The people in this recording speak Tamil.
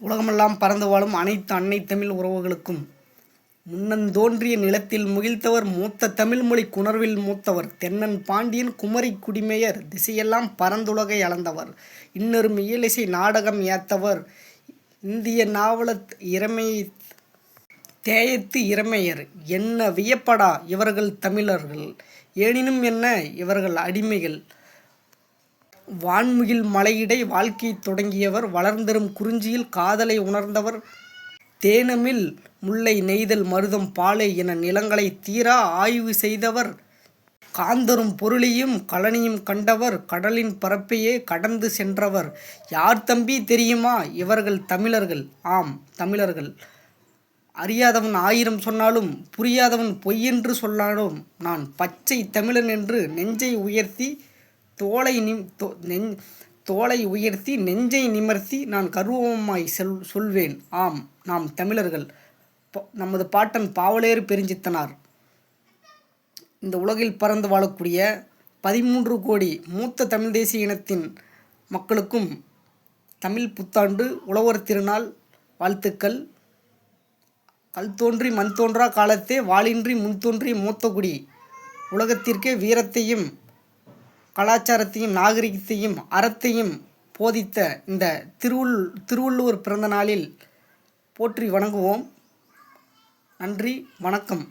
உலகமெல்லாம் பறந்து வாழும் அனைத்து அன்னை தமிழ் உறவுகளுக்கும் முன்னந்தோன்றிய நிலத்தில் முகிழ்த்தவர் மூத்த தமிழ்மொழி குணர்வில் மூத்தவர் தென்னன் பாண்டியன் குமரி குடிமேயர் திசையெல்லாம் பரந்துலகை அளந்தவர் இன்னரும் இயலிசை நாடகம் ஏத்தவர் இந்திய நாவலத் இறைமையை தேயத்து இறைமையர் என்ன வியப்படா இவர்கள் தமிழர்கள் எனினும் என்ன இவர்கள் அடிமைகள் வான்முகில் மலையிடை வாழ்க்கையை தொடங்கியவர் வளர்ந்தரும் குறிஞ்சியில் காதலை உணர்ந்தவர் தேனமில் முல்லை நெய்தல் மருதம் பாலை என நிலங்களை தீரா ஆய்வு செய்தவர் காந்தரும் பொருளையும் கழனியும் கண்டவர் கடலின் பரப்பையே கடந்து சென்றவர் யார் தம்பி தெரியுமா இவர்கள் தமிழர்கள். ஆம், தமிழர்கள். அறியாதவன் ஆயிரம் சொன்னாலும் புரியாதவன் பொய்யென்று சொன்னாலும் நான் பச்சை தமிழன் என்று தோளை உயர்த்தி நெஞ்சை நிமர்த்தி நான் கர்வமாய் சொல்வேன். ஆம், நாம் தமிழர்கள். நமது பாட்டன் பாவலேறு பெருஞ்சித்தனார் இந்த உலகில் பறந்து வாழக்கூடிய 13 கோடி மூத்த தமிழ் தேசிய இனத்தின் மக்களுக்கும் தமிழ் புத்தாண்டு உழவர் திருநாள் வாழ்த்துக்கள். கல் தோன்றி மண் தோன்றா காலத்தே வாளின்றி முன் தோன்றிய மூத்தகுடி உலகத்திற்கே வீரத்தையும் கலாச்சாரத்தையும் நாகரிகத்தையும் அறத்தையும் போதித்த இந்த திருவள்ளுவர் பிறந்த நாளில் போற்றி வணங்குவோம். நன்றி, வணக்கம்.